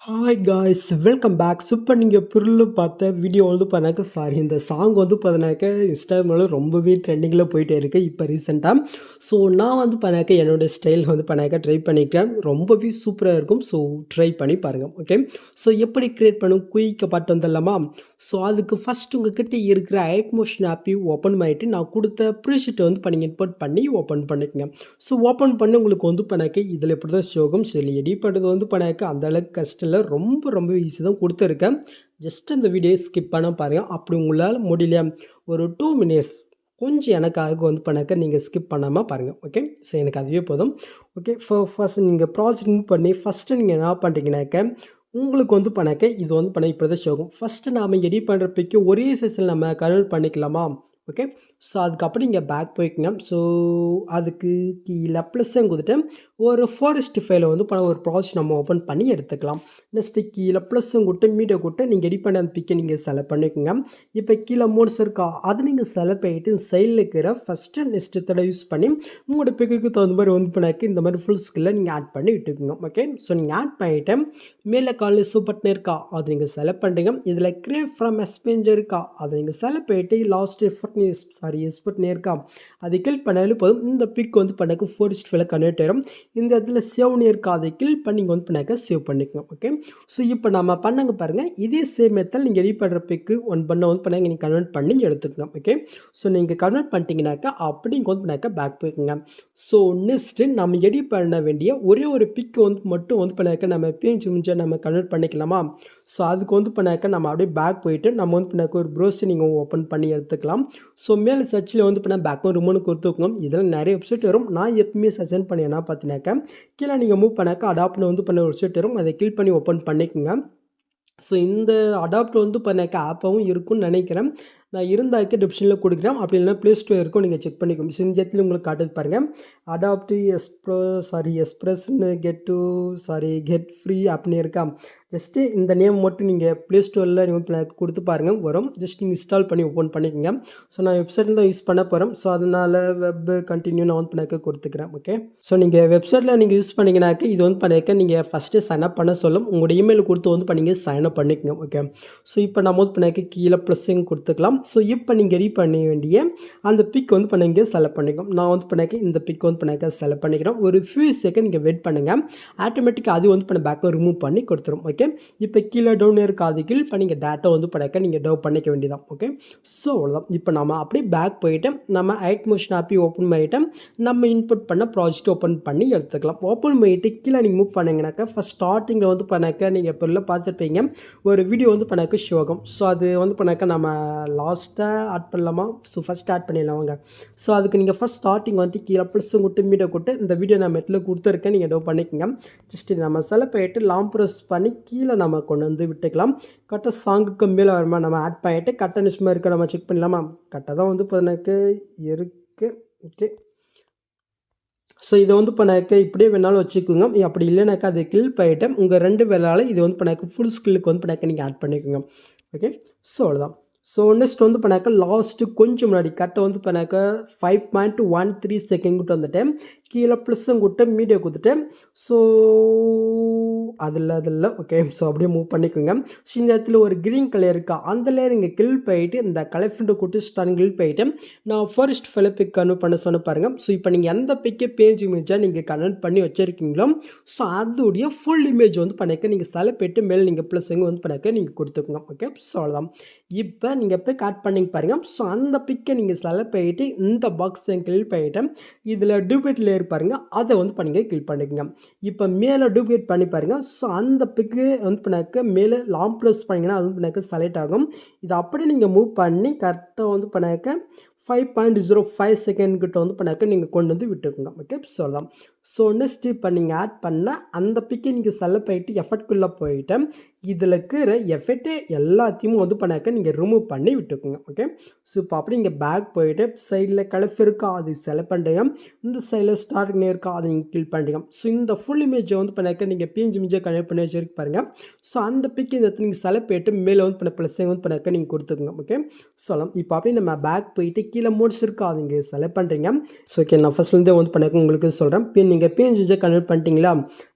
Hi guys welcome back. இப்போ நீங்கள் பொருள் பார்த்த வீடியோ வந்து பண்ணாக்க இந்த சாங் வந்து பார்த்தனாக்க இன்ஸ்டாகிராமில் ரொம்பவே ட்ரெண்டிங்கில் போயிட்டே இருக்குது இப்போ ரீசெண்டாக. ஸோ நான் வந்து பண்ணாக்க என்னோடய ஸ்டைல் வந்து பண்ணாக்க ட்ரை பண்ணிக்கிறேன். ரொம்பவே சூப்பராக இருக்கும். ஸோ ட்ரை பண்ணி பாருங்கள். ஓகே, ஸோ எப்படி க்ரியேட் பண்ணும் குயிக்க பாட்டு வந்துடலாமா? ஸோ அதுக்கு ஃபஸ்ட் உங்ககிட்ட இருக்கிற ஐக் மோஷன் ஆப்பையும் ஓப்பன் பண்ணிவிட்டு நான் கொடுத்த ப்ரீஷீட்டை வந்து பண்ணி இன்புட் பண்ணி ஓப்பன் பண்ணிக்கங்க. ஸோ ஓப்பன் பண்ணி உங்களுக்கு வந்து பண்ணாக்க இதில் இப்படி தான் ஷோகம். சரி, எடிட் பண்ணுறது வந்து பண்ணாக்க அந்தளவுக்கு கஷ்டம் இல்லை, ரொம்ப ஈஸி தான் கொடுத்துருக்கேன். ஜஸ்ட் அந்த வீடியோ ஸ்கிப் பண்ண பாருங்கள். அப்படி உங்களால் முடியல ஒரு 2 மினிட்ஸ் கொஞ்சம் எனக்காக வந்து பண்ணாக்க நீங்கள் ஸ்கிப் பண்ணாமல் பாருங்கள். ஓகே, ஸோ எனக்கு அதுவே போதும். ஓகே, ஃபர்ஸ்ட் நீங்கள் ப்ராஜெக்ட் பண்ணி ஃபஸ்ட்டு நீங்கள் என்ன பண்ணுறீங்கனாக்க உங்களுக்கு வந்து பண்ணாக்க இது வந்து பண்ண இப்படி தான் ஷோகும். ஃபஸ்ட்டு நாம் எடிட் பண்ணுறப்பைக்கு ஒரே சைஸில் நம்ம கன்வெர்ட் பண்ணிக்கலாமா? ஓகே, ஸோ அதுக்கப்புறம் இங்கே பேக் போய்க்குங்க. ஸோ அதுக்கு கீழே ப்ளஸ்ஸும் கொடுத்துட்டு ஒரு ஃபாரஸ்ட் ஃபைலை வந்து ஒரு ப்ராஜெக்ட் நம்ம ஓப்பன் பண்ணி எடுத்துக்கலாம். நெக்ஸ்ட்டு கீழே ப்ளஸ்ஸும் கொடுத்து மீடியோ கொடுத்து நீங்கள் எடிட் பண்ண அந்த பிக்கை நீங்கள் செலக்ட் பண்ணிக்கோங்க. இப்போ கீழே மோட்ஸ் இருக்கா அது நீங்கள் செலக்ட் பண்ணிட்டு சைடில் இருக்கிற ஃபஸ்ட்டு நெக்ஸ்ட்டு தடவை யூஸ் பண்ணி உங்களோட பிக்குக்கு தகுந்த மாதிரி வந்து பண்ணாக்க இந்த மாதிரி ஃபுல் ஸ்கில்லை நீங்கள் ஆட் பண்ணி விட்டுக்குங்க. ஓகே, ஸோ நீங்கள் ஆட் பண்ணிவிட்டு மேலே காலில் சூப்பர்ட்னு இருக்கா அது நீங்கள் செலக்ட் பண்ணுறீங்க. இதில் கிரியேட் ஃப்ரம் எஸ்பெஞ்சர் இருக்கா அதை நீங்கள் செலக்ட் பண்ணிட்டு லாஸ்ட் எஸ்பர்ட் இருக்கா அதை கில் பண்ணாலும் போதும். இந்த பிக் வந்து பண்ணாக்க ஃபோர்ஸ்ட் ஃபைலை கன்வெர்ட் ஆயிடும். இந்த இடத்துல சேவ்னு இருக்கா அதை கில் பண்ணி வந்து பண்ணாக்க சேவ் பண்ணிக்கணும். ஓகே, ஸோ இப்போ நம்ம பண்ணாங்க பாருங்கள். இதே சேம் மெத்தட் நீங்கள் எடிட் பண்ணுற பிக்கு ஒன் பண்ண வந்து பண்ணாங்க நீங்கள் கன்வெர்ட் பண்ணி எடுத்துக்கணும். ஓகே, ஸோ நீங்கள் கன்வெர்ட் பண்ணிட்டீங்கனாக்கா அப்படி இங்கே வந்து பண்ணாக்க பேக் போய்க்குங்க. ஸோ நெக்ஸ்ட்டு நம்ம எடிட் பண்ண வேண்டிய ஒரே ஒரு பிக் வந்து மட்டும் வந்து பண்ணாக்க நம்ம பேஜ் முடிஞ்ச நம்ம கன்வெர்ட் பண்ணிக்கலாமா? ஸோ அதுக்கு வந்து பண்ணாக்க நம்ம அப்படியே பேக் போயிட்டு நம்ம வந்து பண்ணாக்க ஒரு ப்ரௌசர் நீங்கள் ஓப்பன் பண்ணி எடுத்துக்கலாம். ஸோ மேலே சர்ச்சில் வந்து பண்ணால் பேக்கும் ரிமூவ் கொடுத்துக்கணும். இதில் நிறைய வெப்சைட் வரும். நான் எப்பவுமே சஜெஸ்ட் பண்ணி என்ன பார்த்தீங்கன்னாக்கா கீழே நீங்கள் மூவ் பண்ணாக்கா அடாப்ட்னு வந்து பண்ண வெப்சைட் வரும். அதை கிளிக் பண்ணி ஓப்பன் பண்ணிக்கோங்க. ஸோ இந்த அடாப்ட் வந்து பண்ணாக்க ஆப்பாகவும் இருக்கும்னு நினைக்கிறேன். நான் இருந்தாக்க டிஸ்கிரிப்ஷனில் கொடுக்குறேன். அப்படி இல்லைனா ப்ளே ஸ்டோர் இருக்கும், நீங்கள் செக் பண்ணிக்கோங்க. செஞ்சத்தில் உங்களுக்கு காட்டுது பாருங்கள். அடாப்ட் எக்ஸ்ப்ரெஸ்ன்னு கெட் ஃப்ரீ அப்படின்னு இருக்கா. ஜஸ்ட்டு இந்த நேம் மட்டும் நீங்கள் ப்ளே ஸ்டோரில் நீங்கள் கொடுத்து பாருங்கள் வரும். ஜஸ்ட் நீங்கள் இன்ஸ்டால் பண்ணி ஓப்பன் பண்ணிக்கோங்க. ஸோ நான் வெப்சைட்டில் தான் யூஸ் பண்ண போகிறேன். ஸோ அதனால் வெப் கண்டினியூ நான் வந்து பண்ணாக்க கொடுத்துக்கிறேன். ஓகே, ஸோ நீங்கள் வெப்சைட்டில் நீங்கள் யூஸ் பண்ணிங்கனாக்க இது வந்து பண்ணாக்க நீங்கள் ஃபஸ்ட்டு சைன் அப் பண்ண சொல்லும். உங்களோட இமெயில் கொடுத்து வந்து பண்ணிங்க சைன் அப் பண்ணிக்கோங்க. ஓகே, ஸோ இப்போ நம்ம வந்து பண்ணாக்க கீழே ப்ளஸ்ஸும் கொடுத்துக்கலாம். ஸோ இப்போ நீங்கள் ரெடி பண்ண வேண்டிய அந்த பிக் வந்து பண்ண செலக்ட் பண்ணிக்கோம். நான் வந்து பண்ணாக்க இந்த பிக் வந்து பண்ணாக்க செலக்ட் பண்ணிக்கிறேன். ஒரு ஃபியூ செகண்ட் நீங்கள் வெயிட் பண்ணுங்கள். ஆட்டோமேட்டிக்காக அது வந்து பண்ண பேக்கை ரிமூவ் பண்ணி கொடுத்துரும். ஓகே, இப்போ கீழே டவுன் இருக்க அது கில் பண்ணி நீங்கள் டேட்டா வந்து பண்ணாக்க நீங்கள் டவுன் பண்ணிக்க வேண்டியதான். ஓகே, ஸோ அவ்வளோதான். இப்போ நம்ம அப்படியே பேக் போயிட்டு நம்ம ஐக் மோஷன் ஆப்பி ஓப்பன் பண்ணிவிட்டு நம்ம இன்புட் பண்ண ப்ராஜெக்ட் ஓப்பன் பண்ணி எடுத்துக்கலாம். ஓப்பன் பண்ணிவிட்டு கீழே நீங்கள் மூவ் பண்ணிங்கனாக்கா ஃபஸ்ட் ஸ்டார்டிங்கில் வந்து பண்ணாக்க நீங்கள் இப்போ பார்த்துருப்பீங்க ஒரு வீடியோ வந்து பண்ணாக்க ஷோ ஆகும். ஸோ அது வந்து பண்ணாக்க நம்ம லாஸ்ட்டாக ஆட் பண்ணலாமா? ஸோ ஃபஸ்ட் ஆட் பண்ணிடலாம் வாங்க. ஸோ அதுக்கு நீங்கள் ஃபஸ்ட் ஸ்டார்டிங் வந்து கீழே ப்ளஸ்ஸும் கொடுத்து மீடியோ கொடுத்து இந்த வீடியோ நான் மெட்டில் கொடுத்துருக்கேன், நீங்கள் டவுன் பண்ணிக்கோங்க. ஜஸ்ட் நம்ம செலக்ட் பண்ணிட்டு லாங் ப்ரெஸ் பண்ணி கீழே நம்ம கொண்டு வந்து விட்டுக்கலாம். கரெக்டாக சாங்குக்கு மேலே வருமா நம்ம ஆட் பண்ணிட்டு கரெக்டாக நியூஸ்மா இருக்க நம்ம செக் பண்ணலாமா? கரெக்டாக தான் வந்து இப்போ எனக்கு இருக்குது. ஓகே, ஸோ இதை வந்து பண்ணாக்க இப்படியே வேணாலும் வச்சுக்கோங்க. அப்படி இல்லைனாக்கா அதை கில் பண்ணிவிட்டு உங்கள் 2 வேளால் இது வந்து பண்ணாக்க ஃபுல் ஸ்கில்லுக்கு வந்து பண்ணாக்க நீங்கள் ஆட் பண்ணிக்கோங்க. ஓகே, ஸோ அவ்வளோதான். ஸோ நெக்ஸ்ட் வந்து பண்ணாக்க லாஸ்ட்டு கொஞ்சம் முன்னாடி கரெக்டாக வந்து பண்ணாக்க 5.13 செகண்ட் கிட்ட வந்துட்டு கீழே ப்ளஸ்ஸும் கொடுத்து மீடியோ கொடுத்துட்டு ஸோ அதில் ஓகே, ஸோ அப்படியே மூவ் பண்ணிக்கோங்க. ஸோ இந்த இடத்துல ஒரு க்ரீன் கலர் இருக்கா அந்த லேயர் இங்கே கில் போயிட்டு இந்த கலர் ஃபில்டை கொடுத்து ஸ்டான் கில் போயிட்டு நான் ஃபர்ஸ்ட் ஃபைலை பிக் கன்வெர்ட் பண்ண சொன்ன பாருங்கள். ஸோ இப்போ நீங்கள் எந்த பிக்கே பேஜ் இமேஜாக நீங்கள் கன்வெர்ட் பண்ணி வச்சுருக்கீங்களோ ஸோ அதோடைய ஃபுல் இமேஜ் வந்து பண்ணாக்க நீங்கள் செலக்ட் போயிட்டு மேலே நீங்கள் ப்ளஸ் எங்கே வந்து பண்ணாக்க நீங்கள் கொடுத்துக்கோங்க. ஓகே, ஸோ அவ்வளோதான். இப்போ நீங்கள் போய் கட் பண்ணிங்க பாருங்கள். ஸோ அந்த பிக்கை நீங்கள் செலக்ட் பண்ணிட்டு இந்த பாக்ஸை கிளிக் பண்ணிவிட்டு இதில் டூப்ளிகேட் லேயர் பாருங்கள் அதை வந்து பண்ணிங்க கிளிக் பண்ணிக்கோங்க. இப்போ மேலே டூப்ளிகேட் பண்ணி பாருங்கள். ஸோ அந்த பிக்கு வந்து பண்ணாக்க மேலே லாங் ப்ளஸ் பண்ணிங்கன்னா அது வந்து பண்ணாக்க செலக்ட் ஆகும். இதை அப்படியே நீங்கள் மூவ் பண்ணி கரெக்டாக வந்து பண்ணாக்க 5.05 செகண்ட் கிட்ட வந்து பண்ணாக்க நீங்கள் கொண்டு வந்து விட்டுக்குங்க. ஓகே, சொல்லலாம். ஸோ நெக்ஸ்ட் இப்போ நீங்கள் ஆட் பண்ண அந்த பிக்கை நீங்கள் செலக்ட் பண்ணிட்டு எஃபெக்ட்குள்ளே போயிட்டு இதில் இருக்கிற எஃபெக்ட்டு எல்லாத்தையும் வந்து பண்ணாக்க நீங்கள் ரிமூவ் பண்ணி விட்டுக்குங்க. ஓகே, ஸோ இப்போ அப்படி இங்கே பேக் போயிட்டு சைடில் கலஃப் இருக்கா அது செலக்ட் பண்ணுறீங்க. இந்த சைடில் ஸ்டார்டிங் இருக்கா அதை நீங்கள் கிளிக் பண்ணுறீங்க. ஸோ இந்த ஃபுல் இமேஜை வந்து பண்ணாக்க நீங்கள் பேஜ் இமேஜை கனெக்ட் பண்ணி வச்சுருக்கு பாருங்கள். ஸோ அந்த பிக் இந்த இடத்துல நீங்கள் செலக்ட் பண்ணிட்டு மேலே வந்து பண்ண ப்ளஸ் வந்து பண்ணாக்க நீங்கள் கொடுத்துக்குங்க. ஓகே, சொல்லலாம். இப்போ அப்படியே நம்ம பேக் போயிட்டு கீழே மோட்ஸ் இருக்கா அது நீங்கள் செலக்ட் பண்ணுறீங்க. ஸோ ஓகே, நான் ஃபஸ்ட்லேருந்தே வந்து பண்ணாக்க உங்களுக்கு சொல்கிறேன். நீங்கள் பேஜ் இமேஜை கனெக்ட் பண்ணிட்டீங்களா?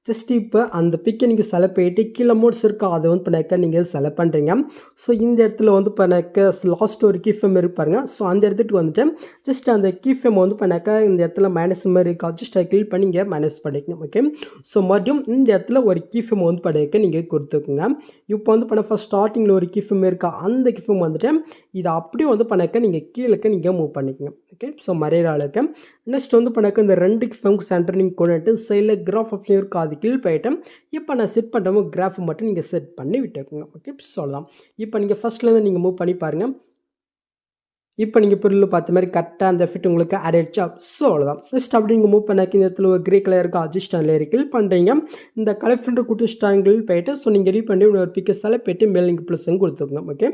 ஜஸ்ட் இப்போ அந்த பிக்கை நீங்கள் செலக்ட் பண்ணிட்டு கீழே மோட்ஸ் இருக்கா அதை வந்து பண்ணாக்க நீங்கள் செலக்ட் பண்ணுறீங்க. ஸோ இந்த இடத்துல வந்து பண்ணாக்க லாஸ்ட் ஒரு கீ ஃப்ரேம் இருப்பாருங்க. ஸோ அந்த இடத்துக்கு வந்துட்டு ஜஸ்ட் அந்த கீ ஃப்ரேம் வந்து பண்ணாக்க இந்த இடத்துல மைனஸ் மாதிரி இருக்கா ஜஸ்ட் அதை கிளிக் பண்ணி இங்கே மைனஸ் பண்ணிக்கணும். ஓகே, ஸோ மறுபடியும் இந்த இடத்துல ஒரு கீ ஃப்ரேம் வந்து பண்ணாக்க நீங்கள் கொடுத்துக்குங்க. இப்போ வந்து பண்ண ஃபஸ்ட் ஸ்டார்டிங்கில் ஒரு கீ ஃப்ரேம் இருக்கா அந்த கீ ஃப்ரேம் வந்துட்டு இதை அப்படியே வந்து பண்ணாக்க நீங்கள் கீழே நீங்கள் மூவ் பண்ணிக்கோங்க. ஓகே, ஸோ மறையிற அளவுக்கு நெக்ஸ்ட் வந்து பண்ணாக்க இந்த 2 கீ ஃப்ரேம் சென்டர் நீங்கள் கொண்டுட்டு சைடில் கிராஃப் ஆப்ஷன் இருக்கா அது கிளிக் பண்ணிட்டு இப்போ நான் செட் பண்ணுறவங்க கிராஃப் மட்டும் நீங்கள் செட் பண்ணி விட்டுக்குங்க. ஓகே, சொல்லலாம். இப்போ நீங்கள் ஃபஸ்ட்லேருந்து நீங்கள் மூவ் பண்ணி பாருங்கள். இப்போ நீங்கள் பொருள் பார்த்த மாதிரி கரெக்டாக அந்த ஃபிட் உங்களுக்கு ஆட் ஆயிடுச்சா? ஸோ அவ்வளோதான். ஜஸ்ட் அப்படி நீங்கள் மூவ் பண்ணாக்கி இந்த இடத்துல ஒரு கிரே கலர் இருக்கா அட்ஜஸ்ட் லேயர் கிளிக் பண்ணுறீங்க. இந்த கலர் ஃபில்டர் கொடுத்து ஸ்டாங்கிள் போயிட்டு ஸோ நீங்கள் ரெடி பண்ணி ஒரு பிக்கஸால் போய்ட்டு மேல் நீங்கள் ப்ளஸ்ஸும் கொடுத்துக்கோங்க. ஓகே,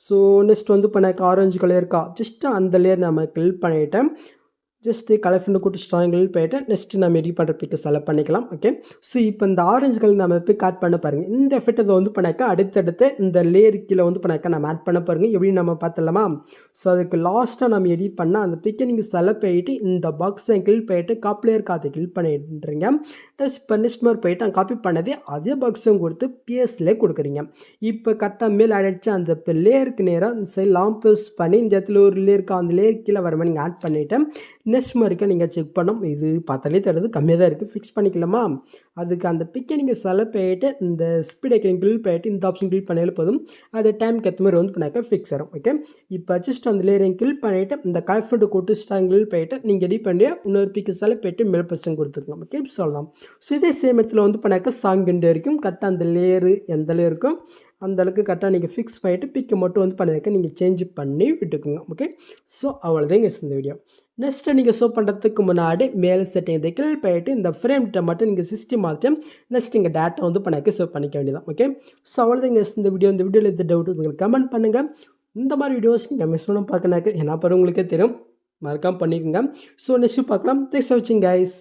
ஸோ நெக்ஸ்ட் வந்து பண்ணாக்க ஆரஞ்சு கலர் இருக்கா ஜஸ்ட் அந்த லேயர் நம்ம கிளிக் பண்ணிவிட்டேன். ஜஸ்ட்டு கலர் ஃபில்டர் கொடுத்து ஸ்டாங்கிள் போய்ட்டு நெக்ஸ்ட்டு நம்ம ரெடி பண்ணுற பிக்கை செலக்ட் பண்ணிக்கலாம். ஓகே, ஸோ இப்போ இந்த ஆரஞ்சு கலர் நம்ம போய் ஆட் பண்ண பாருங்கள். இந்த எஃபெக்ட் அதை வந்து பண்ணாக்கா அடுத்தடுத்து இந்த லேயர் கீழே வந்து பண்ணாக்கா நம்ம ஆட் பண்ண பாருங்கள். எப்படி நம்ம பார்த்தலாமா? ஸோ அதுக்கு லாஸ்ட்டாக நம்ம எடிட் பண்ணால் அந்த பிக்கை நீங்கள் செலக்ட் பண்ணிட்டு இந்த பாக்ஸை கிளிக் பண்ணிட்டு காப்பிலேயர் காற்று கிளிக் பண்ணிடுறீங்க. டெஸ்ட் இப்போ நெக்ஸ்ட் மாதிரி போயிட்டு நான் காப்பி பண்ணதே அதே பாக்ஸும் கொடுத்து பிஎஸ்லே கொடுக்குறீங்க. இப்போ கரெக்டாக மேல் ஆடிச்சு அந்த இப்போ லேயருக்கு நேராக இந்த சைட் லாங் ப்ரெஸ் பண்ணி இந்த இடத்துல ஒரு லேயருக்கு அந்த லேயர் கீழே வர மாதிரி நீங்கள் ஆட் பண்ணிவிட்டு நெக்ஸ்ட் மாதிரிக்கா நீங்கள் செக் பண்ணோம். இது பார்த்தாலே தருது கம்மியாக தான் இருக்குது. ஃபிக்ஸ் பண்ணிக்கலாமா? அதுக்கு அந்த பிக்கை நீங்கள் செலக்ட் பண்ணிட்டு இந்த ஸ்பீடை கிளிக் பண்ணிட்டு இந்த ஆப்ஷன் கிளிக் பண்ணாலும் போதும். அது டைமுக்கு ஏற்ற மாதிரி வந்து பண்ணாக்க ஃபிக்ஸ் ஆகும். ஓகே, இப்போ ஜஸ்ட் அந்த லேயரை கிளிக் பண்ணிவிட்டு இந்த கலர் கொடுத்து ஸ்டாங்கிள் போயிட்டு நீங்கள் எடிட் பண்ணி இன்னொரு பிக்கை செலக்ட் பண்ணிட்டு மேல் பர்சன் கொடுத்துருக்கோம். ஓகே, சொல்லலாம். ஸோ இதே சேமத்தில் வந்து பண்ணாக்க சாங் வரைக்கும் கரெக்டாக அந்த லேயரு எந்த லேயருக்கும் அந்த அளவுக்கு கரெக்டாக நீங்கள் ஃபிக்ஸ் பண்ணிவிட்டு பிக்கை மட்டும் வந்து பண்ணாக்க நீங்கள் சேஞ்ச் பண்ணி விட்டுக்குங்க. ஓகே, ஸோ அவ்வளோதான் இந்த வீடியோ. நெக்ஸ்ட்டு நீங்கள் ஷோ பண்ணுறதுக்கு முன்னாடி மேலே செட்டிங் இதை கிளிக் பண்ணிவிட்டு இந்த ஃப்ரேம்கிட்ட மட்டும் நீங்கள் சிஸ்டம் மாற்றி நெக்ஸ்ட் இங்கே டேட்டா வந்து பண்ணாக்க ஷோ பண்ணிக்க வேண்டியதான். ஓகே, ஸோ அவ்வளோதான் இந்த வீடியோவில் எந்த டவுட் உங்களுக்கு கமெண்ட் பண்ணுங்கள். இந்த மாதிரி வீடியோஸ் நீங்கள் மிஸ் பண்ண பார்க்கணாக்க என்ன பாரு உங்களுக்கே தெரியும், மறக்காமல் பண்ணிக்கோங்க. ஸோ நெக்ஸ்ட்டு பார்க்கலாம். தேங்க்ஸ் ஃபார் வாட்சிங் கைஸ்.